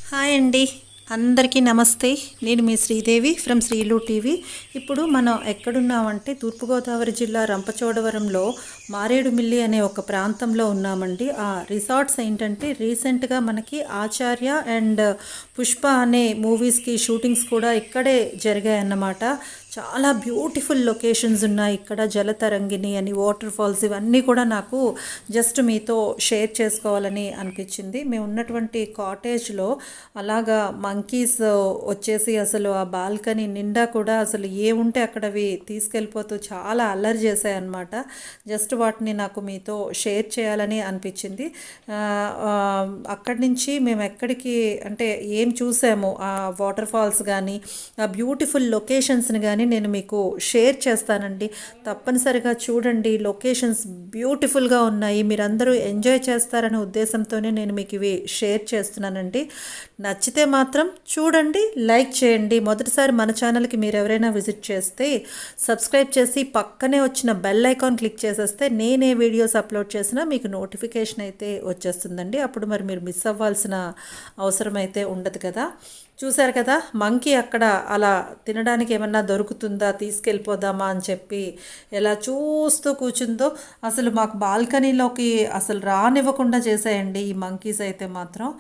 Hi అండి, అందరికీ నమస్తే. నేను మీ శ్రీదేవి ఫ్రమ్ శ్రీలు టీవీ. ఇప్పుడు మనం ఎక్కడున్నామంటే తూర్పుగోదావరి జిల్లా రంపచోడవరంలో మారేడుమిల్లి అనే ఒక ప్రాంతంలో ఉన్నామండి. ఆ రిసార్ట్స్ ఏంటంటే రీసెంట్గా మనకి ఆచార్య అండ్ పుష్ప అనే మూవీస్కి షూటింగ్స్ కూడా ఇక్కడే జరిగాయన్నమాట. చాలా బ్యూటిఫుల్ లొకేషన్స్ ఉన్నాయి ఇక్కడ. జలతరంగిణి అని, వాటర్ ఫాల్స్, ఇవన్నీ కూడా నాకు జస్ట్ మీతో షేర్ చేసుకోవాలని అనిపించింది. మేము ఉన్నటువంటి కాటేజ్లో అలాగా మంకీస్ వచ్చేసి అసలు ఆ బాల్కనీ నిండా కూడా అసలు ఏముంటే అక్కడవి తీసుకెళ్ళిపోతూ చాలా అల్లరి చేశాయి అన్నమాట. జస్ట్ వాటిని నాకు మీతో షేర్ చేయాలని అనిపించింది. అక్కడి నుంచి మేము ఎక్కడికి అంటే ఏం చూసాము, ఆ వాటర్ ఫాల్స్ కానీ ఆ బ్యూటిఫుల్ లొకేషన్స్ని కానీ నేను మీకు షేర్ చేస్తానండి. తప్పనిసరిగా చూడండి. లొకేషన్స్ బ్యూటిఫుల్గా ఉన్నాయి. మీరందరూ ఎంజాయ్ చేస్తారనే ఉద్దేశంతోనే నేను మీకు ఇవి షేర్ చేస్తున్నానండి. నచ్చితే మాత్రం చూడండి, లైక్ చేయండి. మొదటిసారి మన ఛానల్కి మీరు ఎవరైనా విజిట్ చేస్తే సబ్స్క్రైబ్ చేసి పక్కనే వచ్చిన బెల్ ఐకాన్ క్లిక్ చేసేస్తే నేనే వీడియోస్ అప్లోడ్ చేసినా మీకు నోటిఫికేషన్ అయితే వచ్చేస్తుందండి. అప్పుడు మరి మీరు మిస్ అవ్వాల్సిన అవసరం అయితే ఉండదు కదా. చూశారు కదా, మంకీ అక్కడ అలా తినడానికి ఏమన్నా దొరుకుతుందా, తీసుకెళ్ళిపోదామా అని చెప్పి ఎలా చూస్తూ కూర్చుందో. అసలు మాకు బాల్కనీలోకి అసలు రానివ్వకుండా చేసాయండి ఈ మంకీస్ అయితే మాత్రం.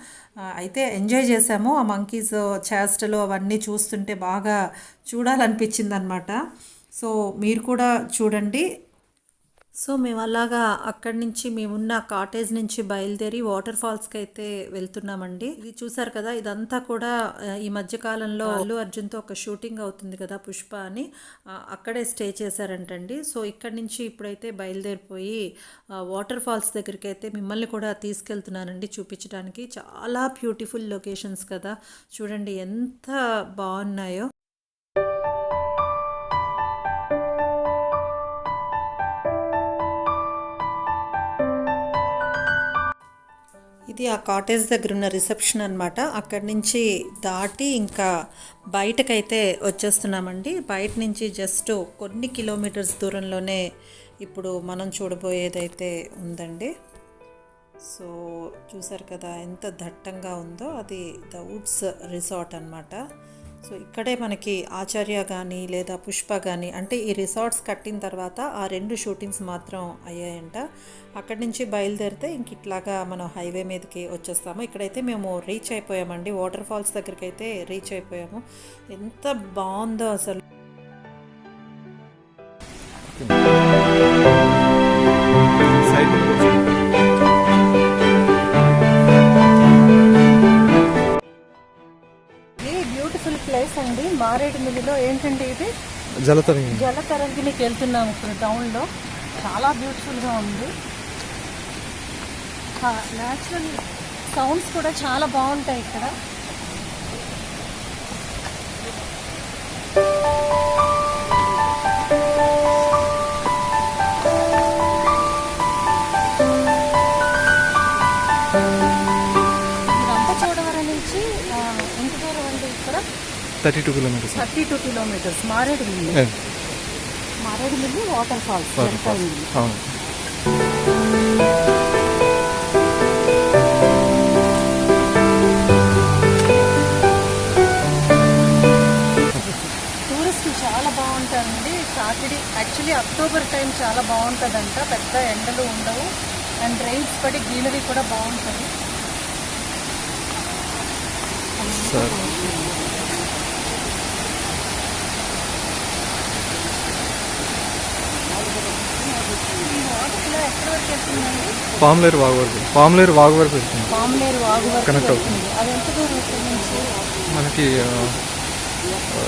అయితే ఎంజాయ్ చేసాము. ఆ మంకీస్ చేష్టలు అవన్నీ చూస్తుంటే బాగా చూడాలనిపించింది అనమాట. సో మీరు కూడా చూడండి. సో మేము అలాగా అక్కడి నుంచి మేమున్న కాటేజ్ నుంచి బయలుదేరి వాటర్ ఫాల్స్కి అయితే వెళ్తున్నామండి. ఇది చూసారు కదా, ఇదంతా కూడా ఈ మధ్యకాలంలో అల్లు అర్జున్తో ఒక షూటింగ్ అవుతుంది కదా పుష్ప అని, అక్కడే స్టే చేశారంటండి. సో ఇక్కడి నుంచి ఇప్పుడైతే బయలుదేరిపోయి వాటర్ ఫాల్స్ దగ్గరికి అయితే మిమ్మల్ని కూడా తీసుకెళ్తున్నానండి చూపించడానికి. చాలా బ్యూటిఫుల్ లొకేషన్స్ కదా, చూడండి ఎంత బాగున్నాయో. ఇది ఆ కాటేజ్ దగ్గర ఉన్న రిసెప్షన్ అనమాట. అక్కడి నుంచి దాటి ఇంకా బయటకైతే వచ్చేస్తున్నామండి. బయట నుంచి జస్ట్ కొన్ని కిలోమీటర్స్ దూరంలోనే ఇప్పుడు మనం చూడబోయేదైతే ఉందండి. సో చూసారు కదా ఎంత దట్టంగా ఉందో. అది ద వుడ్స్ రిసార్ట్ అనమాట. సో ఇక్కడే మనకి ఆచార్య కానీ లేదా పుష్ప కానీ, అంటే ఈ రిసార్ట్స్ కట్టిన తర్వాత ఆ 2 షూటింగ్స్ మాత్రం అయ్యాయంట. అక్కడి నుంచి బయలుదేరితే ఇంక ఇట్లాగా మనం హైవే మీదకి వచ్చేస్తాము. ఇక్కడైతే మేము రీచ్ అయిపోయామండి. వాటర్ ఫాల్స్ దగ్గరికి అయితే రీచ్ అయిపోయాము. ఎంత బాగుందో అసలు. బ్యూటిఫుల్ ప్లేస్ అండి. మారేడుమిల్లిలో ఏంటంటే ఇది జలతరంగిణికి వెళ్తున్నాము ఇప్పుడు టౌన్లో. చాలా బ్యూటిఫుల్గా ఉంది. న్యాచురల్ సౌండ్స్ కూడా చాలా బాగుంటాయి ఇక్కడ. రంపచోడవరం నుంచి ఎంత దూరం అండి? ఇక్కడ 32 కిలోమీటర్స్. Maredumilli water falls. టూరిస్టులు చాలా బాగుంటారండి. యాక్చువల్లీ అక్టోబర్ టైం చాలా బాగుంటుందంట. పెద్ద ఎండలు ఉండవు అండ్ రైన్స్ పడి గ్రీనరీ కూడా బాగుంటుంది. పామ్లేరు వాగు వరకు వెళ్తుంది. కనెక్ట్ అవుతుంది. మనకి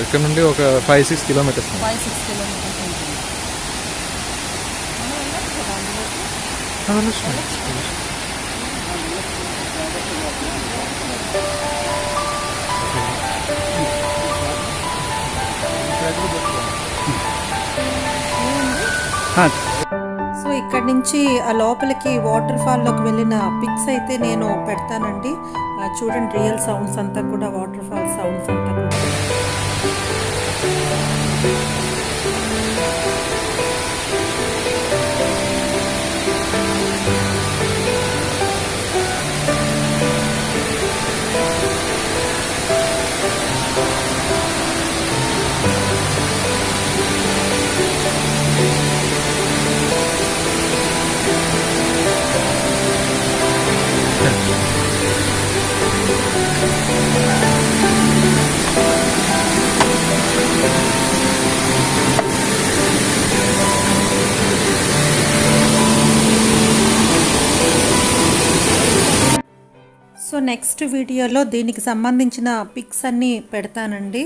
ఇక్కడ నుండి ఒక 5-6 కిలోమీటర్స్. సో ఇక్కడ నుంచి ఆ లోపలికి వాటర్ ఫాల్లోకి వెళ్ళిన పిక్స్ అయితే నేను పెడతానండి. చూడండి, రియల్ సౌండ్స్ అంతా కూడా, వాటర్ ఫాల్ సౌండ్స్ అంతా కూడా. సో నెక్స్ట్ వీడియోలో దీనికి సంబంధించిన పిక్స్ అన్నీ పెడతానండి.